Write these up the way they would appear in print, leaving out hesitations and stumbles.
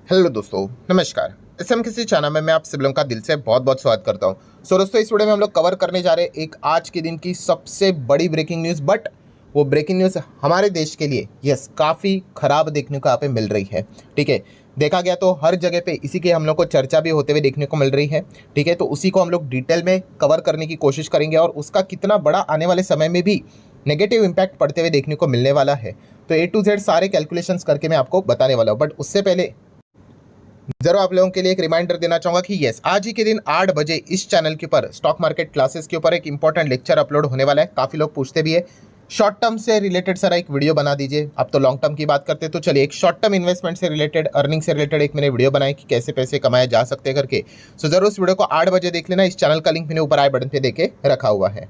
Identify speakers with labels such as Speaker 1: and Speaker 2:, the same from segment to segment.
Speaker 1: Hello दोस्तों, नमस्कार। SM किसी चैनल में मैं आप सभी लोगों का दिल से बहुत बहुत स्वागत करता हूं। दोस्तों, इस वीडियो में हम लोग कवर करने जा रहे हैं एक आज के दिन की सबसे बड़ी ब्रेकिंग न्यूज़। बट वो ब्रेकिंग न्यूज़ हमारे देश के लिए काफ़ी खराब देखने को यहाँ पे मिल रही है। ठीक है, देखा गया तो हर जगह पे इसी के हम लोग को चर्चा भी होते हुए देखने को मिल रही है। ठीक है, तो उसी को हम लोग डिटेल में कवर करने की कोशिश करेंगे और उसका कितना बड़ा आने वाले समय में भी नेगेटिव इम्पैक्ट पड़ते हुए देखने को मिलने वाला है। तो A to Z सारे कैलकुलेशंस करके मैं आपको बताने वाला हूँ। बट उससे पहले जरूर आप लोगों के लिए एक रिमाइंडर देना चाहूंगा कि आज ही के दिन 8 बजे इस चैनल के ऊपर स्टॉक मार्केट क्लासेस के ऊपर एक इंपॉर्टेंट लेक्चर अपलोड होने वाला है। काफी लोग पूछते भी है शॉर्ट टर्म से रिलेटेड सर एक वीडियो बना दीजिए। आप तो लॉन्ग टर्म की बात करते हैं, तो चलिए एक शॉर्ट टर्म इन्वेस्टमेंट से रिलेटेड, अर्निंग से रिलेटेड एक मैंने वीडियो बनाई कि कैसे पैसे कमाए जा सकते हैं करके। सो जरूर उस वीडियो को 8 बजे देख लेना। इस चैनल का लिंक मैंने ऊपर आई बटन पे देके रखा हुआ है।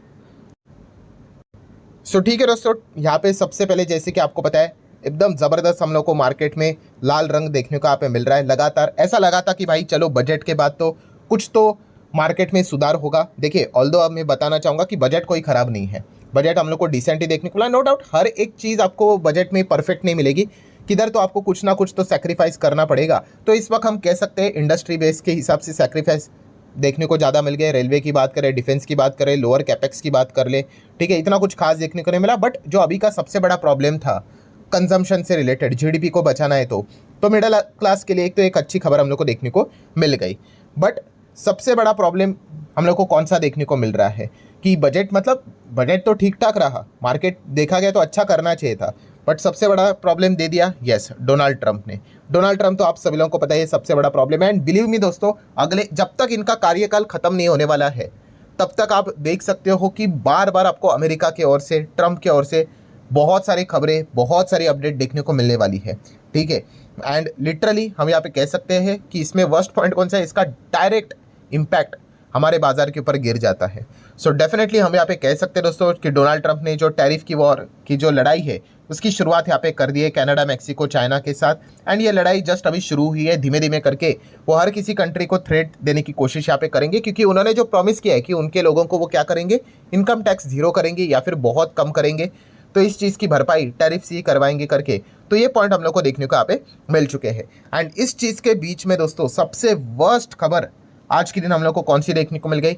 Speaker 1: सो ठीक है दोस्तों, यहाँ पे सबसे पहले जैसे कि आपको पता है एकदम ज़बरदस्त हम लोग को मार्केट में लाल रंग देखने को यहाँ पे मिल रहा है। लगातार ऐसा लगा था कि भाई चलो बजट के बाद तो कुछ तो मार्केट में सुधार होगा। देखिए, ऑल्दो अब मैं बताना चाहूँगा कि बजट कोई ख़राब नहीं है। बजट हम लोग को डिसेंट ही देखने को मिला। नो डाउट हर एक चीज़ आपको बजट में परफेक्ट नहीं मिलेगी, किधर तो आपको कुछ ना कुछ तो सेक्रीफाइस करना पड़ेगा। तो इस वक्त हम कह सकते हैं इंडस्ट्री बेस के हिसाब से सेक्रीफाइस देखने को ज़्यादा मिल गए। रेलवे की बात करें, डिफेंस की बात करें, लोअर कैपेक्स की बात कर ले, ठीक है, इतना कुछ खास देखने को नहीं मिला। बट जो अभी का सबसे बड़ा प्रॉब्लम था कंजम्पशन से रिलेटेड, जीडीपी को बचाना है तो मिडिल क्लास के लिए एक अच्छी खबर हम लोग को देखने को मिल गई। बट सबसे बड़ा प्रॉब्लम हम लोग को कौन सा देखने को मिल रहा है कि बजट तो ठीक ठाक रहा, मार्केट देखा गया तो अच्छा करना चाहिए था, बट सबसे बड़ा प्रॉब्लम दे दिया डोनाल्ड ट्रंप ने। डोनाल्ड ट्रंप तो आप सभी लोगों को पता है सबसे बड़ा प्रॉब्लम है। एंड बिलीव मी दोस्तों, अगले जब तक इनका कार्यकाल खत्म नहीं होने वाला है तब तक आप देख सकते हो कि बार बार आपको अमेरिका की ओर से, ट्रंप की ओर से बहुत सारी खबरें, बहुत सारी अपडेट देखने को मिलने वाली है। ठीक है, एंड लिटरली हम यहाँ पे कह सकते हैं कि इसमें वर्स्ट पॉइंट कौन सा है, इसका डायरेक्ट इम्पैक्ट हमारे बाजार के ऊपर गिर जाता है। सो डेफिनेटली हम यहाँ पे कह सकते हैं दोस्तों कि डोनाल्ड ट्रंप ने जो टैरिफ की वॉर की जो लड़ाई है उसकी शुरुआत यहाँ पे कर दी है कनाडा, मैक्सिको, चाइना के साथ। एंड ये लड़ाई जस्ट अभी शुरू हुई है। धीमे धीमे करके वो हर किसी कंट्री को थ्रेट देने की कोशिश यहाँ पे करेंगे, क्योंकि उन्होंने जो प्रॉमिस किया है कि उनके लोगों को वो क्या करेंगे, इनकम टैक्स जीरो करेंगे या फिर बहुत कम करेंगे। तो इस चीज़ की भरपाई टैरिफ से ही करवाएंगे करके। तो ये पॉइंट हम लोग को देखने को यहाँ पे मिल चुके हैं। एंड इस चीज़ के बीच में दोस्तों सबसे वर्स्ट खबर आज के दिन हम लोग को कौन सी देखने को मिल गई,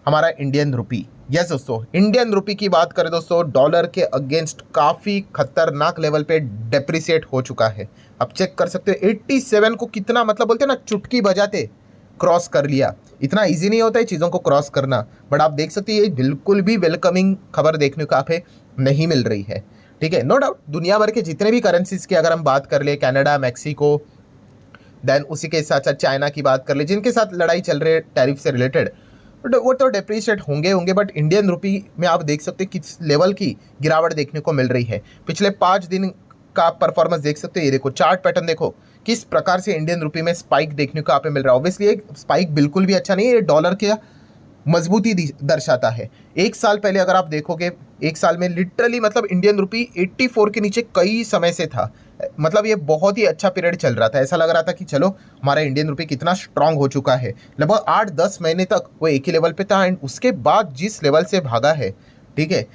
Speaker 1: हमारा इंडियन रुपी। यस दोस्तों, इंडियन रुपी की बात करें दोस्तों, डॉलर के अगेंस्ट काफ़ी खतरनाक लेवल पे डेप्रिसिएट हो चुका है। आप चेक कर सकते हो 87 को कितना, बोलते हैं ना चुटकी बजाते क्रॉस कर लिया। इतना इजी नहीं होता है चीज़ों को क्रॉस करना, बट आप देख सकते हैं ये बिल्कुल भी वेलकमिंग खबर देखने को आप नहीं मिल रही है। ठीक है, नो डाउट दुनिया भर के जितने भी करेंसीज की अगर हम बात कर ले, कनाडा, मैक्सिको, देन उसी के साथ साथ चाइना की बात कर ले, जिनके साथ लड़ाई चल रही है टैरिफ से रिलेटेड, वो तो डेप्रिशिएट होंगे। बट इंडियन रुपी में आप देख सकते हैं किस लेवल की गिरावट देखने को मिल रही है। पिछले 5 दिन का परफॉर्मेंस देख सकते हैं। ये देखो चार्ट पैटर्न, देखो किस प्रकार से इंडियन रुपी में स्पाइक देखने को आप मिल रहा है। ऑब्वियसली एक स्पाइक बिल्कुल भी अच्छा नहीं है, ये डॉलर के मजबूती दर्शाता है। एक साल पहले अगर आप देखोगे, एक साल में लिटरली इंडियन रुपी 84 के नीचे कई समय से था। ये बहुत ही अच्छा पीरियड चल रहा था। ऐसा लग रहा था कि चलो हमारा इंडियन रुपी कितना स्ट्रांग हो चुका है। लगभग 8-10 महीने तक वो एक ही लेवल पे था। एंड उसके बाद जिस लेवल से भागा है, ठीक है,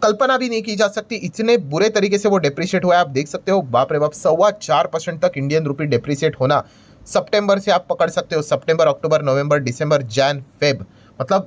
Speaker 1: कल्पना भी नहीं की जा सकती, इतने बुरे तरीके से वो डेप्रिशिएट हुआ है। आप देख सकते हो, बाप रे बाप, 4.25% तक इंडियन रुपी डेप्रिशिएट होना। सितंबर से आप पकड़ सकते हो, सितंबर, अक्टूबर, नवंबर, दिसंबर, जैन, फेब,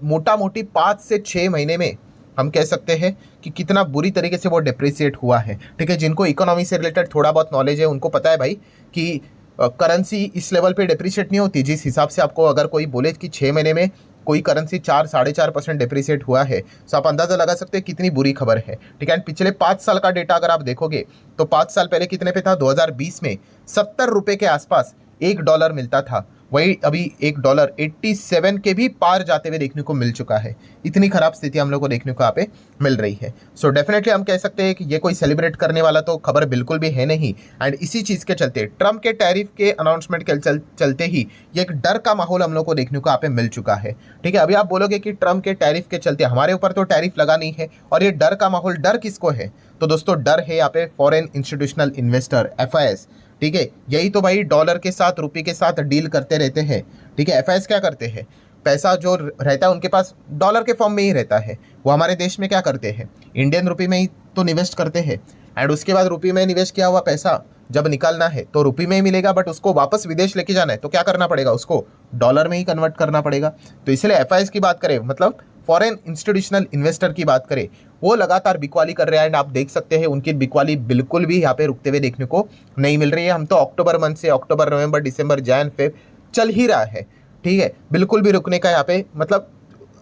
Speaker 1: मोटा मोटी 5 से 6 महीने में हम कह सकते हैं कि कितना बुरी तरीके से वो डेप्रिशिएट हुआ है। ठीक है, जिनको इकोनॉमी से रिलेटेड थोड़ा बहुत नॉलेज है उनको पता है भाई कि करेंसी इस लेवल पे डेप्रिशिएट नहीं होती। जिस हिसाब से आपको अगर कोई बोले कि 6 महीने में कोई करेंसी 4-4.5% डेप्रिशिएट हुआ है, तो आप अंदाजा लगा सकते हैं कितनी बुरी खबर है। ठीक है, पिछले 5 साल का डेटा अगर आप देखोगे तो 5 साल पहले कितने पे था, 2020 में 70 रुपये के आसपास $1 मिलता था। वही अभी $1 87 के भी पार जाते हुए देखने को मिल चुका है। इतनी खराब स्थिति हम लोग को देखने को यहाँ पे मिल रही है। सो डेफिनेटली हम कह सकते हैं कि ये कोई सेलिब्रेट करने वाला तो खबर बिल्कुल भी है नहीं। एंड इसी चीज़ के चलते, ट्रंप के टैरिफ के अनाउंसमेंट के चलते ही ये एक डर का माहौल हम लोग को देखने को यहाँ पे मिल चुका है। ठीक है, अभी आप बोलोगे कि ट्रंप के टैरिफ के चलते हमारे ऊपर तो टैरिफ लगा नहीं है, और ये डर का माहौल, डर किसको है, तो दोस्तों डर है यहाँ पे फॉरेन इंस्टीट्यूशनल इन्वेस्टर, FIS। ठीक है, यही तो भाई डॉलर के साथ, रुपये के साथ डील करते रहते हैं। ठीक है, FIS क्या करते हैं, पैसा जो रहता है उनके पास डॉलर के फॉर्म में ही रहता है। वो हमारे देश में क्या करते हैं, इंडियन रुपये में ही तो निवेश करते हैं। एंड उसके बाद रुपये में निवेश किया हुआ पैसा जब निकालना है तो रुपये में ही मिलेगा, बट उसको वापस विदेश लेके जाना है तो क्या करना पड़ेगा, उसको डॉलर में ही कन्वर्ट करना पड़ेगा। तो इसलिए एफआईएस की बात करें, मतलब फॉरेन इंस्टीट्यूशनल इन्वेस्टर की बात करें, वो लगातार बिकवाली कर रहे हैं। एंड आप देख सकते हैं उनकी बिकवाली बिल्कुल भी यहाँ पे रुकते हुए देखने को नहीं मिल रही है। हम तो अक्टूबर मंथ से, अक्टूबर नवंबर दिसंबर जैन फेब चल ही रहा है, ठीक है, बिल्कुल भी रुकने का यहाँ पे मतलब।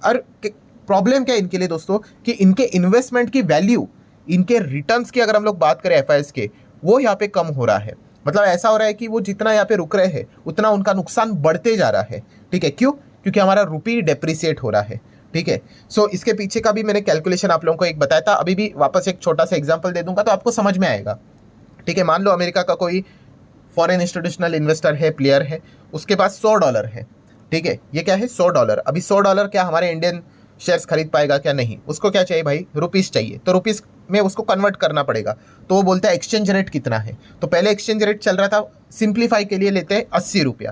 Speaker 1: और प्रॉब्लम क्या है इनके लिए दोस्तों, कि इनके इन्वेस्टमेंट की वैल्यू, इनके रिटर्न्स की अगर हम लोग बात करें एफआईएस के, वो यहाँ पे कम हो रहा है। मतलब ऐसा हो रहा है कि वो जितना यहाँ पे रुक रहे हैं उतना उनका नुकसान बढ़ते जा रहा है, ठीक है। क्यों? क्योंकि हमारा रुपी डेप्रिसिएट हो रहा है, ठीक है। सो इसके पीछे का भी मैंने कैलकुलेशन आप लोगों को एक बताया था, अभी भी वापस एक छोटा सा एग्जांपल दे दूंगा तो आपको समझ में आएगा, ठीक है। मान लो अमेरिका का कोई फॉरेन इंस्टीट्यूशनल इन्वेस्टर है, प्लेयर है, उसके पास $100 है, ठीक है। ये क्या है, $100। अभी $100 क्या हमारे इंडियन शेयर्स खरीद पाएगा क्या? नहीं। उसको क्या चाहिए भाई, रुपीस चाहिए, तो रुपीस में उसको कन्वर्ट करना पड़ेगा। तो वो बोलता है एक्सचेंज रेट कितना है, तो पहले एक्सचेंज रेट चल रहा था, सिंप्लीफाई के लिए लेते हैं 80 रुपया,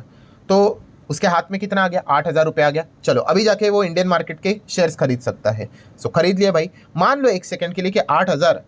Speaker 1: तो उसके हाथ में कितना आ गया, 8,000 रुपया आ गया। चलो अभी जाके वो इंडियन मार्केट के शेयर्स खरीद सकता है। सो खरीद लिया भाई। मान लो एक सेकंड के लिए कि 8,000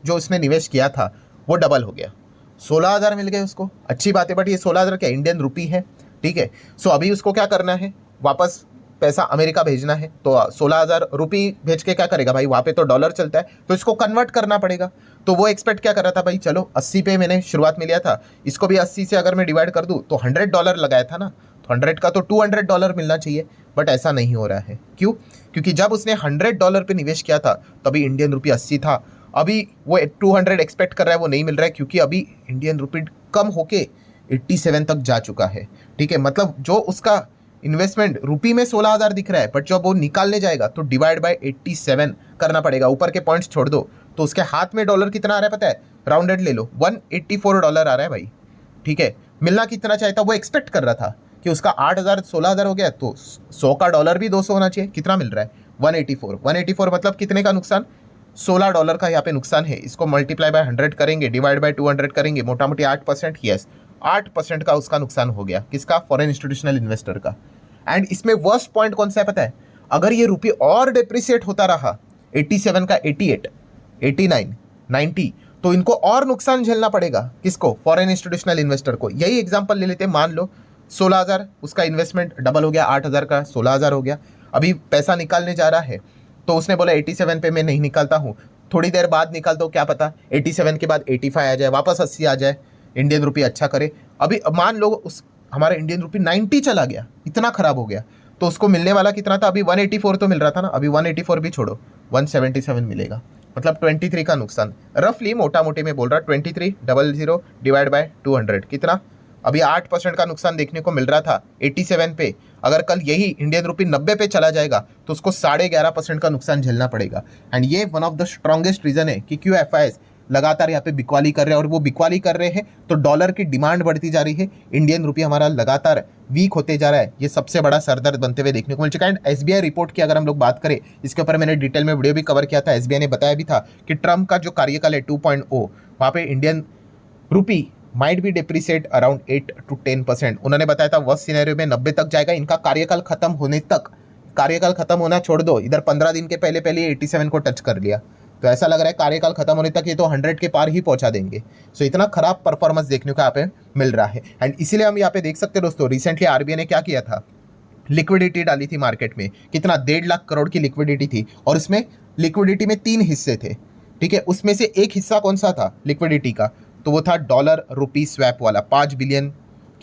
Speaker 1: जो उसने निवेश किया था वो डबल हो गया, 16,000 मिल गए उसको, अच्छी बात है। बट ये 16,000 क्या इंडियन रुपी है, ठीक है। सो अभी उसको क्या करना है, वापस पैसा अमेरिका भेजना है, तो 16,000 रुपी भेज के क्या करेगा भाई, वहाँ पे तो डॉलर चलता है, तो इसको कन्वर्ट करना पड़ेगा। तो वो एक्सपेक्ट क्या कर रहा था भाई, चलो 80 पे मैंने शुरुआत में लिया था, इसको भी 80 से अगर मैं डिवाइड कर दूँ तो $100 लगाया था ना, तो 100 का तो $200 मिलना चाहिए। बट ऐसा नहीं हो रहा है। क्यों? क्योंकि जब उसने $100 पे निवेश किया था तभी इंडियन रुपी 80 था, अभी वो 200 एक्सपेक्ट कर रहा है, वो नहीं मिल रहा है, क्योंकि अभी इंडियन रुपी कम होके 87 तक जा चुका है, ठीक है। मतलब जो उसका इन्वेस्टमेंट रुपी में 16,000 दिख रहा है, बट जब वो निकालने जाएगा तो डिवाइड बाय 87 करना पड़ेगा, ऊपर के पॉइंट्स छोड़ दो। तो उसके हाथ में डॉलर कितना आ रहा है पता है, राउंडेड ले लो, $184 आ रहा है भाई, ठीक है। मिलना कितना चाहिए था, वो एक्सपेक्ट कर रहा था कि उसका 8,000 16,000 हो गया, तो 100 का डॉलर भी 200 होना चाहिए। कितना मिल रहा है, 184 मतलब कितने का नुकसान, $16 का यहाँ पे नुकसान है। इसको मल्टीप्लाई बाय 100 करेंगे, डिवाइड बाय 200 करेंगे, मोटा मोटी 8%, यस 8% का उसका नुकसान हो गया। किसका, फॉरेन इंस्टीट्यूशनल इन्वेस्टर का। एंड इसमें वर्स्ट पॉइंट कौन सा है पता है, अगर ये रुपये और डिप्रिसिएट होता रहा 87 का 88, 89, 90, तो इनको और नुकसान झेलना पड़ेगा। किसको, फॉरेन इंस्टीट्यूशनल इन्वेस्टर को। यही एग्जांपल ले लेते हैं, मान लो 16,000 उसका इन्वेस्टमेंट डबल हो गया, 8,000 का 16,000 हो गया। अभी पैसा निकालने जा रहा है तो उसने बोला 87 पे मैं नहीं निकालता हूँ, थोड़ी देर बाद निकालता हूँ, क्या पता 87 के बाद 85 आ जाए, वापस 80 आ जाए, इंडियन रुपी अच्छा करे। अभी मान लो उस हमारा इंडियन रुपी 90 चला गया, इतना खराब हो गया, तो उसको मिलने वाला कितना था, अभी 184 तो मिल रहा था ना, अभी 184 भी छोड़ो, 177 मिलेगा। मतलब 23 का नुकसान, रफली मोटा मोटी में बोल रहा, 2300 डिवाइड बाय 200 कितना, अभी 8% का नुकसान देखने को मिल रहा था 87 पे। अगर कल यही इंडियन रुपी 90 पे चला जाएगा तो उसको 11.5% का नुकसान झेलना पड़ेगा। एंड ये one of the strongest reason है कि क्यों एफआईएस लगातार यहाँ पे बिकवाली कर रहे हैं। और वो बिकवाली कर रहे हैं तो डॉलर की डिमांड बढ़ती जा रही है, इंडियन रुपी हमारा लगातार वीक होते जा रहा है। ये सबसे बड़ा सरदर्द बनते हुए देखने को मिल चुका है। एंड एसबीआई रिपोर्ट की अगर हम लोग बात करें, इसके ऊपर मैंने डिटेल में वीडियो भी कवर किया था। एसबीआई ने बताया भी था कि ट्रम्प का जो कार्यकाल है 2.0, वहाँ पे Indian rupee might be depreciate around 8 to 10%। उन्होंने बताया था वर्स्ट सिनेरियो में 90 तक जाएगा, इनका कार्यकाल खत्म होने तक। कार्यकाल खत्म होना छोड़ दो, इधर 15 दिन के पहले पहले 87 को टच कर लिया, तो ऐसा लग रहा है कार्यकाल खत्म होने तक ये तो 100 के पार ही पहुंचा देंगे। सो इतना खराब परफॉर्मेंस देखने को यहाँ पे मिल रहा है। एंड इसीलिए हम यहाँ पे देख सकते हैं दोस्तों, रिसेंटली आरबीआई ने क्या किया था, लिक्विडिटी डाली थी मार्केट में, कितना 1.5 लाख करोड़ की लिक्विडिटी थी। और इसमें लिक्विडिटी में 3 हिस्से थे, ठीक है। उसमें से एक हिस्सा कौन सा था लिक्विडिटी का, तो वो था डॉलर रुपी स्वैप वाला। 5 बिलियन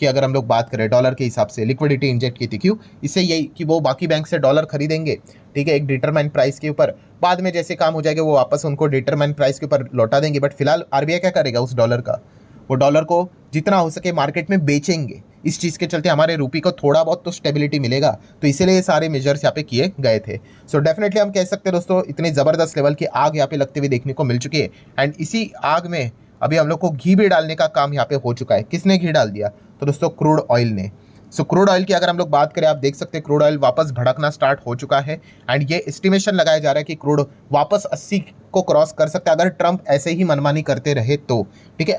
Speaker 1: की अगर हम लोग बात करें डॉलर के हिसाब से लिक्विडिटी इंजेक्ट की थी। क्यों? इससे यही कि वो बाकी बैंक से डॉलर खरीदेंगे, ठीक है, एक डिटरमाइन प्राइस के ऊपर, बाद में जैसे काम हो जाएगा वो वापस उनको डिटरमाइन प्राइस के ऊपर लौटा देंगे। बट फिलहाल आरबीआई क्या करेगा उस डॉलर का, वो डॉलर को जितना हो सके मार्केट में बेचेंगे। इस चीज़ के चलते हमारे रुपी को थोड़ा बहुत तो स्टेबिलिटी मिलेगा, तो इसीलिए ये सारे मेजर्स यहाँ पे किए गए थे। सो डेफिनेटली हम कह सकते हैं दोस्तों, इतनी ज़बरदस्त लेवल की आग यहाँ पे लगते हुए देखने को मिल चुकी है। एंड इसी आग में अभी हम लोग को घी भी डालने का काम यहाँ पे हो चुका है। किसने घी डाल दिया, तो दोस्तों क्रूड ऑयल ने। सो क्रूड ऑयल की अगर हम लोग बात करें, आप देख सकते हैं क्रूड ऑयल वापस भड़कना स्टार्ट हो चुका है। एंड ये एस्टिमेशन लगाया जा रहा है कि क्रूड वापस 80 को क्रॉस कर सकता है अगर ट्रंप ऐसे ही मनमानी करते रहे तो, ठीक है।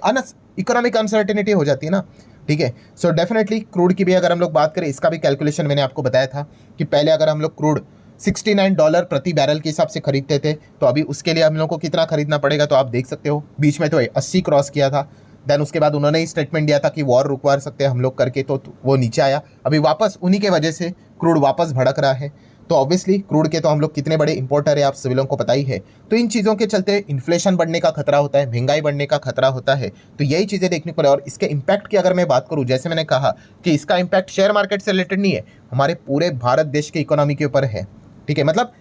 Speaker 1: इकोनॉमिक अनसर्टेनिटी हो जाती है ना, ठीक है। सो डेफिनेटली क्रूड की भी अगर हम लोग बात करें, इसका भी कैलकुलेशन मैंने आपको बताया था कि पहले अगर हम लोग क्रूड $69 प्रति बैरल के हिसाब से खरीदते थे, तो अभी उसके लिए हम लोग को कितना खरीदना पड़ेगा, तो आप देख सकते हो बीच में तो 80 क्रॉस किया था, देन उसके बाद उन्होंने ही स्टेटमेंट दिया था कि वॉर रुकवा सकते हैं हम लोग करके, तो वो नीचे आया। अभी वापस उन्हीं के वजह से क्रूड वापस भड़क रहा है। तो ऑब्वियसली क्रूड के तो हम लोग कितने बड़े इंपोर्टर है आप सभी लोगों को पता ही है। तो इन चीज़ों के चलते इन्फ्लेशन बढ़ने का खतरा होता है, महंगाई बढ़ने का खतरा होता है। तो यही चीज़ें देखने को मिले। और इसके इम्पैक्ट की अगर मैं बात करूँ, जैसे मैंने कहा कि इसका इम्पैक्ट शेयर मार्केट से रिलेटेड नहीं है, हमारे पूरे भारत देश के इकोनॉमी के ऊपर है। ठीक है, मतलब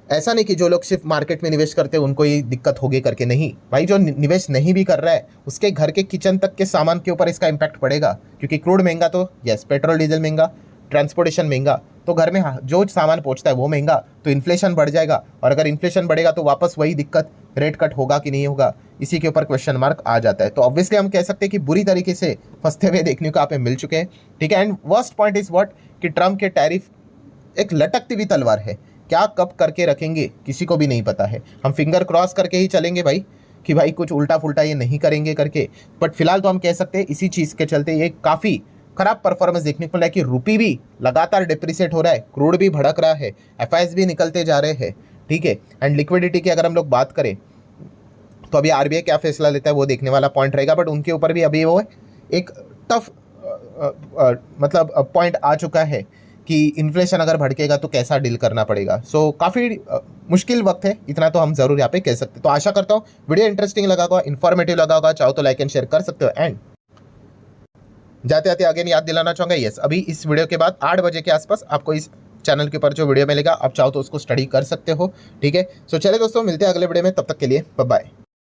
Speaker 1: ऐसा नहीं कि जो लोग सिर्फ मार्केट में निवेश करते हैं उनको ही दिक्कत होगी करके, नहीं भाई, जो निवेश नहीं भी कर रहा है उसके घर के किचन तक के सामान के ऊपर इसका इम्पैक्ट पड़ेगा। क्योंकि क्रूड महंगा तो यस, पेट्रोल डीजल महंगा, ट्रांसपोर्टेशन महंगा, तो घर में जो सामान पहुंचता है वो महंगा, तो इन्फ्लेशन बढ़ जाएगा। और अगर इन्फ्लेशन बढ़ेगा तो वापस वही दिक्कत, रेट कट होगा कि नहीं होगा, इसी के ऊपर क्वेश्चन मार्क आ जाता है। तो ऑब्वियसली हम कह सकते हैं कि बुरी तरीके से फंसते हुए देखने को आप मिल चुके हैं। ठीक है, and worst point is what कि ट्रम्प के टैरिफ एक लटकती हुई तलवार है, क्या कब करके रखेंगे किसी को भी नहीं पता है। हम फिंगर क्रॉस करके ही चलेंगे भाई कि भाई कुछ उल्टा फुल्टा ये नहीं करेंगे करके। बट फिलहाल तो हम कह सकते हैं इसी चीज़ के चलते ये काफ़ी खराब परफॉर्मेंस देखने को मिला है कि रुपी भी लगातार डिप्रिसिएट हो रहा है, क्रूड भी भड़क रहा है, एफआईएस भी निकलते जा रहे हैं। ठीक है, एंड लिक्विडिटी की अगर हम लोग बात करें तो अभी आरबीआई क्या फैसला लेता है वो देखने वाला पॉइंट रहेगा। बट उनके ऊपर भी अभी वो एक टफ मतलब पॉइंट आ चुका है कि इन्फ्लेशन अगर भड़केगा तो कैसा डील करना पड़ेगा। सो काफ़ी मुश्किल वक्त है, इतना तो हम ज़रूर यहाँ पे कह सकते हैं। तो आशा करता हूँ वीडियो इंटरेस्टिंग लगा होगा, इन्फॉर्मेटिव लगा होगा। चाहो तो लाइक एंड शेयर कर सकते हो। एंड जाते जाते अगेन याद दिलाना चाहूँगा, यस अभी इस वीडियो के बाद 8 बजे के आसपास आपको इस चैनल के ऊपर जो वीडियो मिलेगा आप चाहो तो उसको स्टडी कर सकते हो। ठीक है, सो चले दोस्तों, मिलते हैं अगले वीडियो में, तब तक के लिए बाय बाय।